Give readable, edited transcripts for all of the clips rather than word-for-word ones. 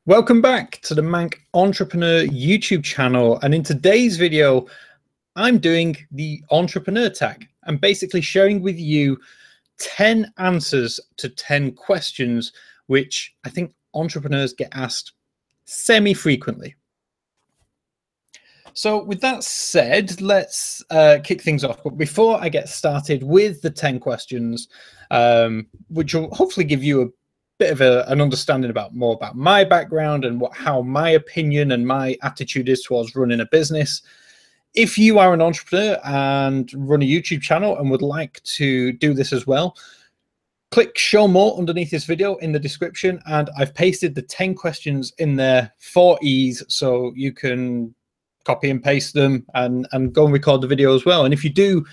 Welcome back to the Manc Entrepreneur YouTube channel, and in today's video I'm doing the entrepreneur tag. I'm basically sharing with you 10 answers to 10 questions which I think entrepreneurs get asked semi-frequently. So with that said, let's kick things off. But before I get started with the 10 questions, which will hopefully give you a bit of an understanding more about my background and how my opinion and my attitude is towards running a business. If you are an entrepreneur and run a YouTube channel and would like to do this as well, click show more underneath this video in the description, and I've pasted the 10 questions in there for ease, so you can copy and paste them and go and record the video as well. And if you do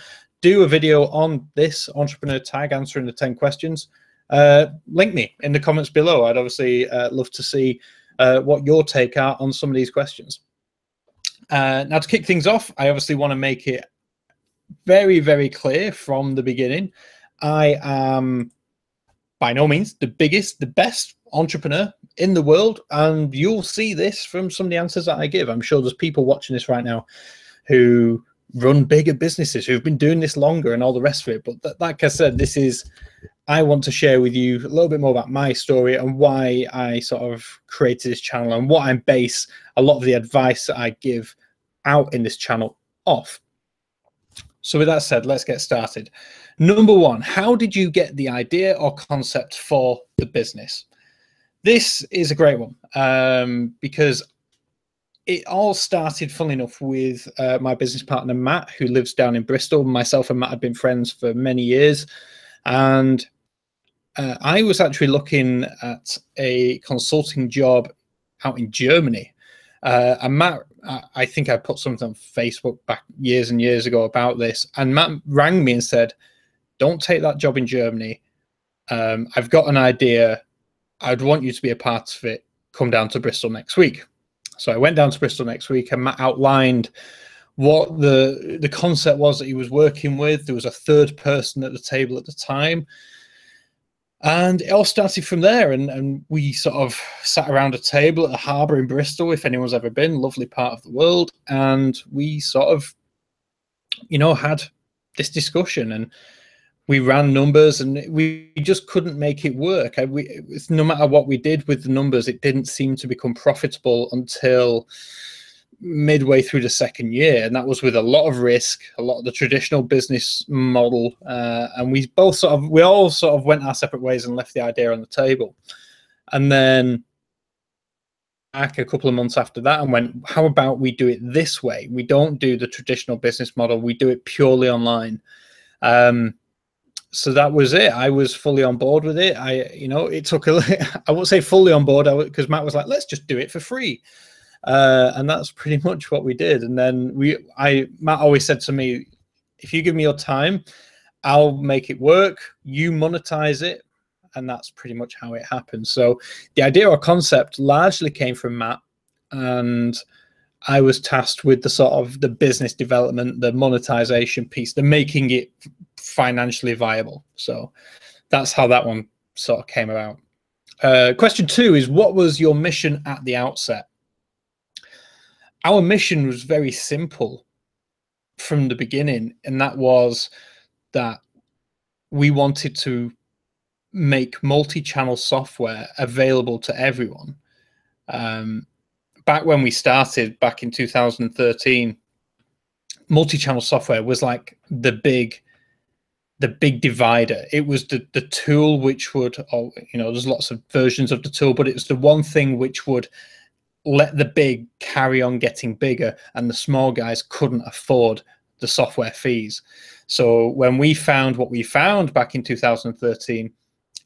a video on this entrepreneur tag answering the 10 questions, link me in the comments below. I'd obviously love to see what your take are on some of these questions. Now, to kick things off, I obviously want to make it very, very clear from the beginning. I am by no means the biggest, the best entrepreneur in the world, and you'll see this from some of the answers that I give. I'm sure there's people watching this right now who run bigger businesses, who've been doing this longer and all the rest of it. But like I said, I want to share with you a little bit more about my story and why I sort of created this channel and what I base a lot of the advice that I give out in this channel off. So with that said, let's get started. Number one, how did you get the idea or concept for the business? This is a great one because it all started, funnily enough, with my business partner, Matt, who lives down in Bristol. Myself and Matt have been friends for many years. And I was actually looking at a consulting job out in Germany. And Matt, I think I put something on Facebook back years and years ago about this. And Matt rang me and said, don't take that job in Germany. I've got an idea. I'd want you to be a part of it. Come down to Bristol next week. So I went down to Bristol next week, and Matt outlined what the concept was that he was working with. There was a third person at the table at the time. And it all started from there, and we sort of sat around a table at the harbour in Bristol, if anyone's ever been, lovely part of the world. And we sort of, had this discussion, and we ran numbers, and we just couldn't make it work. No matter what we did with the numbers, it didn't seem to become profitable until midway through the second year, and that was with a lot of risk, a lot of the traditional business model, and we all sort of went our separate ways and left the idea on the table. And then back a couple of months after that and went, how about we do it this way? We don't do the traditional business model, we do it purely online. So that was it. I was fully on board with it. It took I won't say fully on board, because Matt was like, let's just do it for free. And that's pretty much what we did. And then Matt always said to me, if you give me your time, I'll make it work. You monetize it. And that's pretty much how it happened. So the idea or concept largely came from Matt, and I was tasked with the sort of the business development, the monetization piece, the making it financially viable. So that's how that one sort of came about. Question 2 is, what was your mission at the outset? Our mission was very simple from the beginning, and that was that we wanted to make multi-channel software available to everyone. Back when we started, back in 2013, multi-channel software was like the big divider. It was the tool which would, there's lots of versions of the tool, but it was the one thing which would let the big carry on getting bigger, and the small guys couldn't afford the software fees. So when we found what we found back in 2013,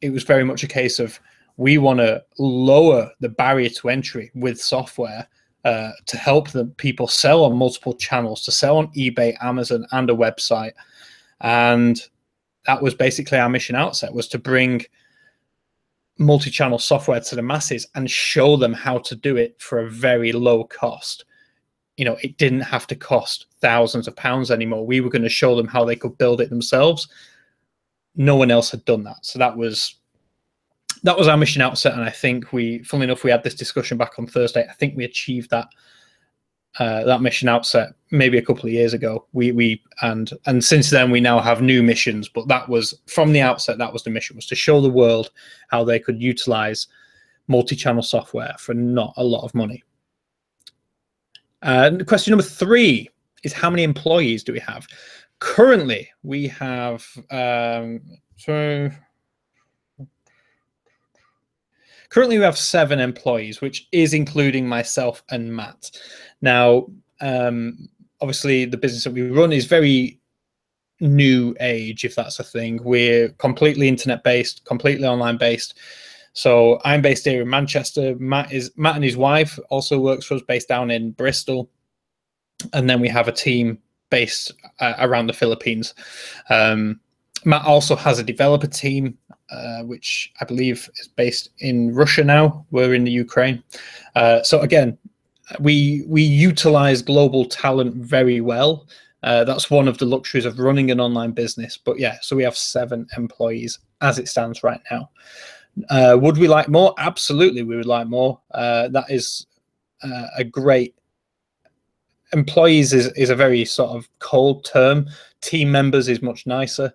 it was very much a case of, we want to lower the barrier to entry with software to help the people sell on multiple channels, to sell on eBay, Amazon, and a website. And that was basically our mission outset, was to bring multi-channel software to the masses and show them how to do it for a very low cost. It didn't have to cost thousands of pounds anymore. We were going to show them how they could build it themselves. No one else had done that. So that was that was our mission outset, and I think funnily enough, we had this discussion back on Thursday. I think we achieved that that mission outset maybe a couple of years ago. And since then we now have new missions, but that was from the outset. That was the mission, was to show the world how they could utilize multi-channel software for not a lot of money. Question number 3 is, how many employees do we have? Currently, we have currently we have 7 employees, which is including myself and Matt. Now, obviously, the business that we run is very new age, if that's a thing. We're completely internet-based, completely online-based. So I'm based here in Manchester. Matt and his wife also works for us, based down in Bristol. And then we have a team based around the Philippines. Matt also has a developer team, which I believe is based in Russia now. We're in the Ukraine. So again, we utilize global talent very well. That's one of the luxuries of running an online business. But yeah, so we have 7 employees as it stands right now. Would we like more? Absolutely, we would like more. That is a great. Employees is a very sort of cold term. Team members is much nicer.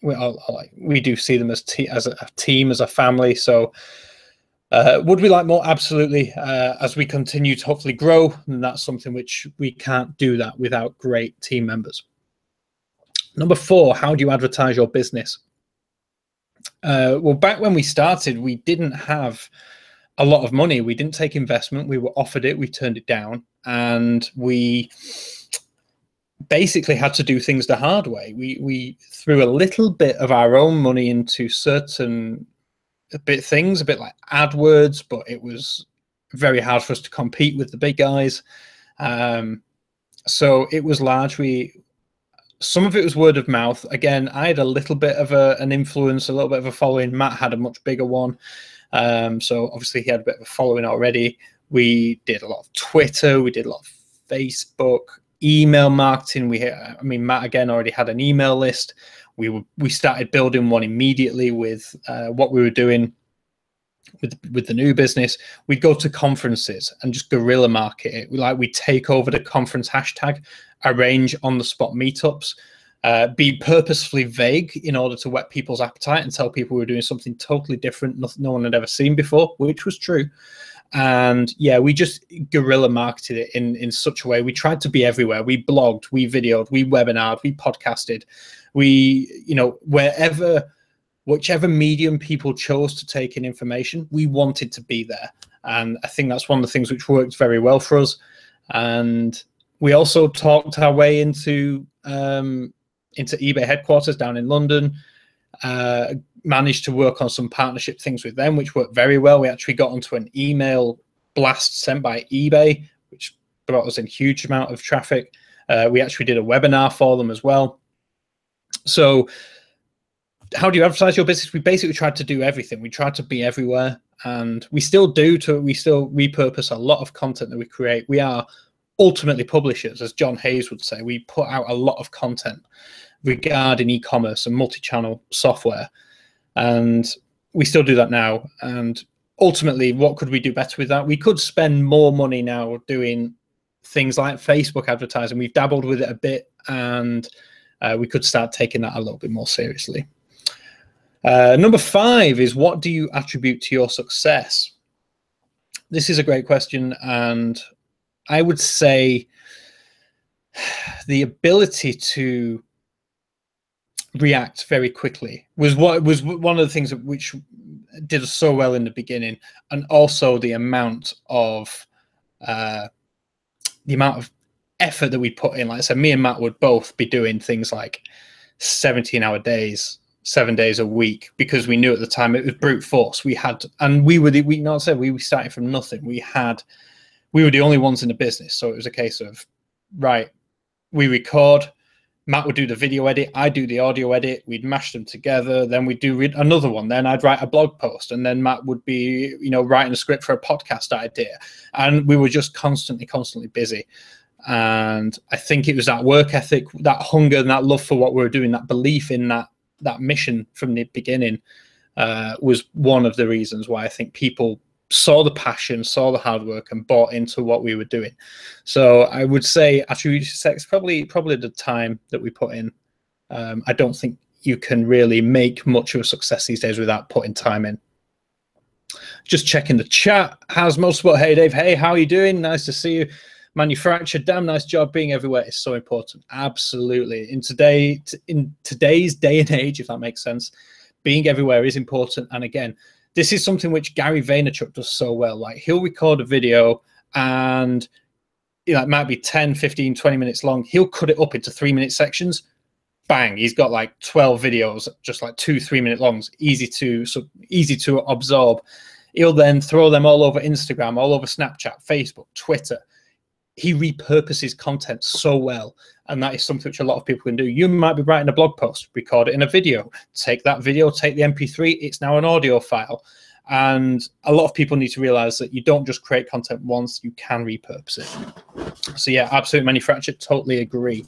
We do see them as a team, as a family. So would we like more? Absolutely. As we continue to hopefully grow, and that's something which we can't do that without great team members. Number 4, how do you advertise your business? Well, back when we started, we didn't have a lot of money. We didn't take investment. We were offered it. We turned it down, and we basically had to do things the hard way. We threw a little bit of our own money into certain things, a bit like AdWords, but it was very hard for us to compete with the big guys. So it was largely, some of it was word of mouth. Again, I had a little bit of an influence, a little bit of a following. Matt had a much bigger one. So obviously he had a bit of a following already. We did a lot of Twitter. We did a lot of Facebook, email marketing. Matt again already had an email list. We started building one immediately with what we were doing with the new business. We'd go to conferences and just guerrilla market it. We'd take over the conference hashtag, arrange on the spot meetups, be purposefully vague in order to whet people's appetite and tell people we were doing something totally different, nothing no one had ever seen before, which was true. And yeah, we just guerrilla marketed it in such a way. We tried to be everywhere. We blogged, we videoed, we webinared, we podcasted. Whichever medium people chose to take in information, we wanted to be there. And I think that's one of the things which worked very well for us. And we also talked our way into eBay headquarters down in London, managed to work on some partnership things with them, which worked very well. We actually got onto an email blast sent by eBay, which brought us in a huge amount of traffic. We actually did a webinar for them as well. So how do you advertise your business? We basically tried to do everything. We tried to be everywhere, and we still do. We still repurpose a lot of content that we create. We are ultimately publishers, as John Hayes would say. We put out a lot of content regarding e-commerce and multi-channel software, and we still do that now. And ultimately, what could we do better with that? We could spend more money now doing things like Facebook advertising. We've dabbled with it a bit, and we could start taking that a little bit more seriously. Number 5 is, what do you attribute to your success? This is a great question, and I would say the ability to react very quickly was one of the things which did us so well in the beginning, and also the amount of effort that we put in. Like I said, me and Matt would both be doing things like 17-hour days, 7 days a week, because we knew at the time it was brute force. We started from nothing. We were the only ones in the business, so it was a case of, right, we record, Matt would do the video edit, I do the audio edit, we'd mash them together, then we'd do another one, then I'd write a blog post, and then Matt would be, writing a script for a podcast idea, and we were just constantly busy. And I think it was that work ethic, that hunger, and that love for what we were doing, that belief in that mission from the beginning, was one of the reasons why I think people saw the passion, saw the hard work, and bought into what we were doing. So I would say attributed success, probably the time that we put in. I don't think you can really make much of a success these days without putting time in. Just checking the chat. How's Motorsport? Hey Dave. Hey, how are you doing? Nice to see you. Manufacture, damn nice job. Being everywhere is so important. Absolutely. In today's day and age, if that makes sense, being everywhere is important. And again, this is something which Gary Vaynerchuk does so well. Like, he'll record a video and it might be 10, 15, 20 minutes long. He'll cut it up into 3-minute sections. Bang, he's got like 12 videos, just like 2-3 minute longs, easy to absorb. He'll then throw them all over Instagram, all over Snapchat, Facebook, Twitter. He repurposes content so well, and that is something which a lot of people can do. You might be writing a blog post, record it in a video, take that video, take the MP3, it's now an audio file. And a lot of people need to realize that you don't just create content once, you can repurpose it. So yeah, absolute manufacturer, totally agree.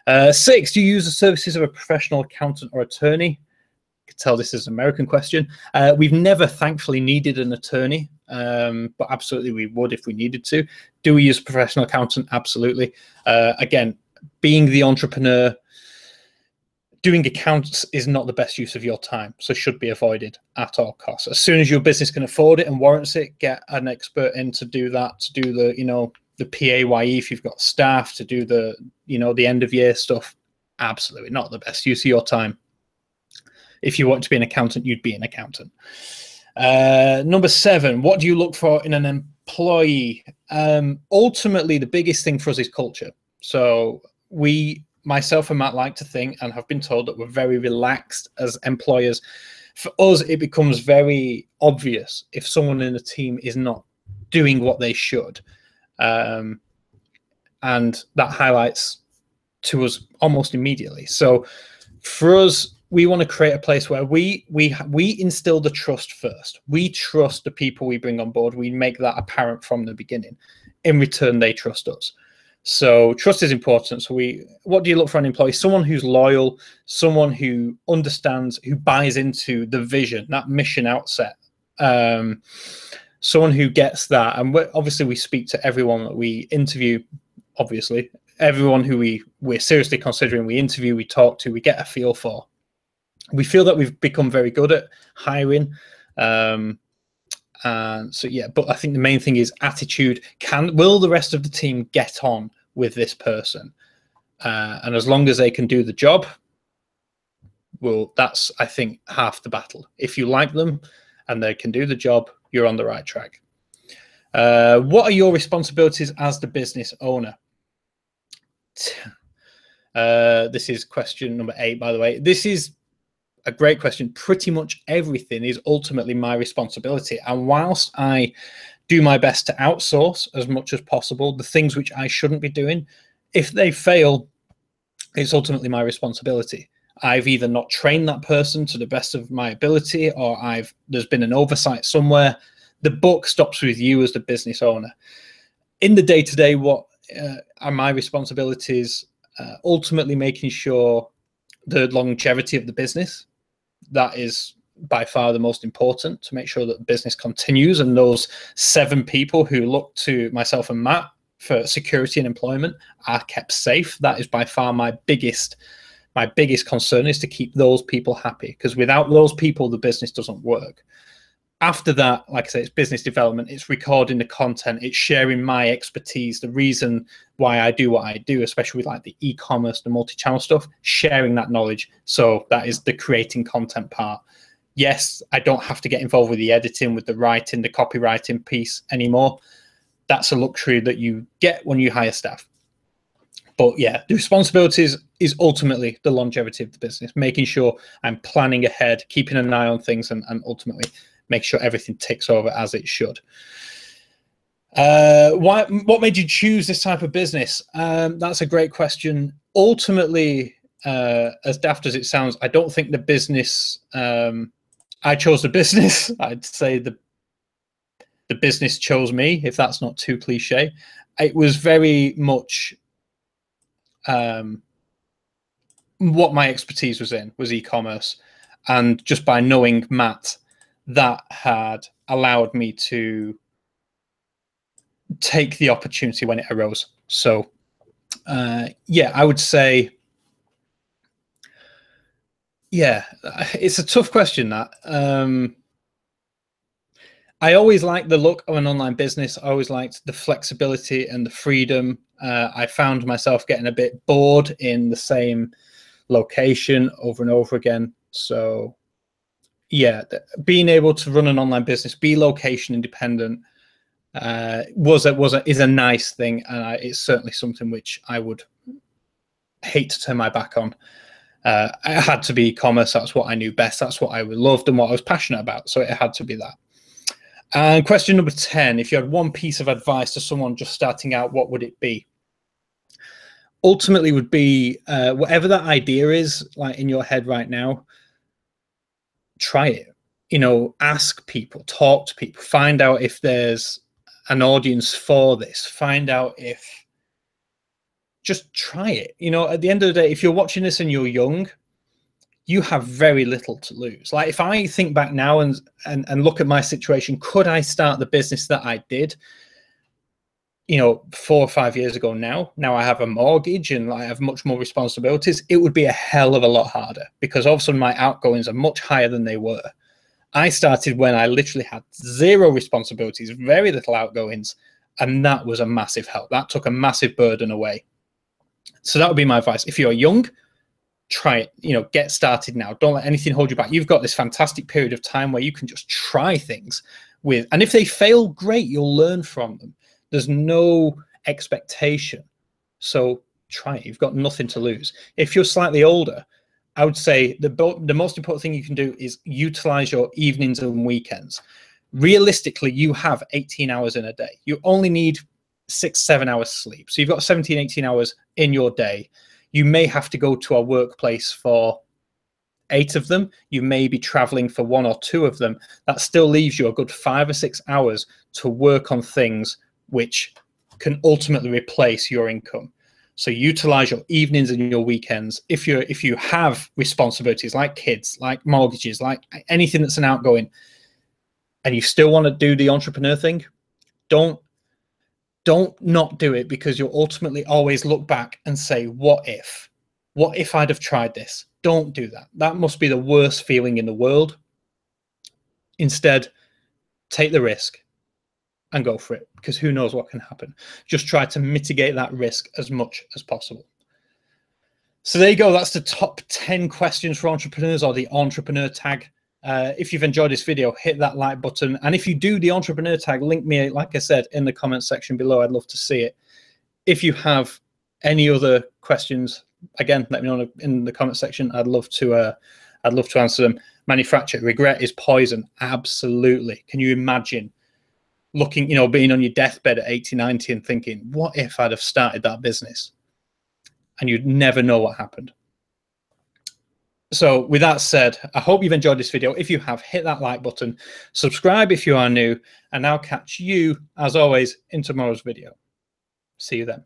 6, do you use the services of a professional accountant or attorney? You can tell this is an American question. We've never, thankfully, needed an attorney, but absolutely we would if we needed to. Do we use a professional accountant? Absolutely. Again, being the entrepreneur, doing accounts is not the best use of your time, so should be avoided at all costs. As soon as your business can afford it and warrants it, get an expert in to do that, to do the, the PAYE if you've got staff, to do the, the end of year stuff. Absolutely not the best use of your time. If you want to be an accountant, you'd be an accountant. Number 7, what do you look for in an employee? Ultimately, the biggest thing for us is culture. So myself and Matt like to think and have been told that we're very relaxed as employers. For us, it becomes very obvious if someone in the team is not doing what they should. And that highlights to us almost immediately. So for us, we want to create a place where we instill the trust first. We trust the people we bring on board. We make that apparent from the beginning. In return, they trust us. So trust is important. So what do you look for an employee? Someone who's loyal, someone who understands, who buys into the vision, that mission outset. Someone who gets that. And obviously we speak to everyone that we interview, obviously. Everyone who we're seriously considering, we interview, we talk to, we get a feel for. We feel that we've become very good at hiring. And so, yeah, but I think the main thing is attitude. Will the rest of the team get on with this person? And as long as they can do the job, that's, I think, half the battle. If you like them and they can do the job, you're on the right track. What are your responsibilities as the business owner? This is question number 8, by the way. This is a great question. Pretty much everything is ultimately my responsibility. And whilst I do my best to outsource as much as possible, the things which I shouldn't be doing, if they fail, it's ultimately my responsibility. I've either not trained that person to the best of my ability, or there's been an oversight somewhere. The buck stops with you as the business owner. In the day-to-day, what are my responsibilities? Ultimately making sure the longevity of the business. That is by far the most important, to make sure that the business continues, and those 7 people who look to myself and Matt for security and employment are kept safe. That is by far my biggest concern, is to keep those people happy, because without those people, the business doesn't work. After that, like I say, it's business development, it's recording the content, it's sharing my expertise, the reason why I do what I do, especially with like the e-commerce, the multi-channel stuff, sharing that knowledge. So that is the creating content part. Yes, I don't have to get involved with the editing, with the writing, the copywriting piece anymore. That's a luxury that you get when you hire staff. But yeah, the responsibilities is ultimately the longevity of the business, making sure I'm planning ahead, keeping an eye on things, and ultimately make sure everything ticks over as it should. What made you choose this type of business? That's a great question. Ultimately, as daft as it sounds, I don't think the business, I chose the business. I'd say the business chose me, if that's not too cliche. It was very much what my expertise was in, was e-commerce. And just by knowing Matt, that had allowed me to take the opportunity when it arose. So yeah, I would say, yeah, it's a tough question, that. I always liked the look of an online business. I always liked the flexibility and the freedom. I found myself getting a bit bored in the same location over and over again. So yeah, being able to run an online business, be location independent, is a nice thing, and it's certainly something which I would hate to turn my back on. It had to be e-commerce. That's what I knew best. That's what I loved and what I was passionate about. So it had to be that. And question number 10, if you had one piece of advice to someone just starting out, what would it be? Ultimately would be whatever that idea is, like in your head right now, try it. You know, ask people, talk to people, find out if there's an audience for this, find out if, just try it. You know, at the end of the day, if you're watching this and you're young, you have very little to lose. Like if I think back now and look at my situation, could I start the business that I did, you know, 4 or 5 years ago now I have a mortgage and I have much more responsibilities, it would be a hell of a lot harder, because all of a sudden my outgoings are much higher than they were. I started when I literally had 0 responsibilities, very little outgoings, and that was a massive help. That took a massive burden away. So that would be my advice. If you're young, try it. You know, get started now. Don't let anything hold you back. You've got this fantastic period of time where you can just try things with, and if they fail, great, you'll learn from them. There's no expectation. So try it. You've got nothing to lose. If you're slightly older, I would say the most important thing you can do is utilize your evenings and weekends. Realistically, you have 18 hours in a day. You only need 6-7 hours sleep. So you've got 17, 18 hours in your day. You may have to go to a workplace for 8 of them. You may be traveling for 1 or 2 of them. That still leaves you a good 5 or 6 hours to work on things which can ultimately replace your income. So utilize your evenings and your weekends. If you have responsibilities like kids, like mortgages, like anything that's an outgoing, and you still want to do the entrepreneur thing, don't not do it, because you'll ultimately always look back and say, what if I'd have tried this? Don't do that. That must be the worst feeling in the world. Instead, take the risk and go for it, because who knows what can happen. Just try to mitigate that risk as much as possible. So there you go. That's the top 10 questions for entrepreneurs, or the entrepreneur tag. If you've enjoyed this video, hit that like button. And if you do the entrepreneur tag, link me, like I said, in the comment section below. I'd love to see it. If you have any other questions, again, let me know in the comment section. I'd love to answer them. Manufacture, regret is poison. Absolutely. Can you imagine looking, you know, being on your deathbed at 80, 90 and thinking, what if I'd have started that business? And you'd never know what happened. So with that said, I hope you've enjoyed this video. If you have, hit that like button, subscribe if you are new, and I'll catch you, as always, in tomorrow's video. See you then.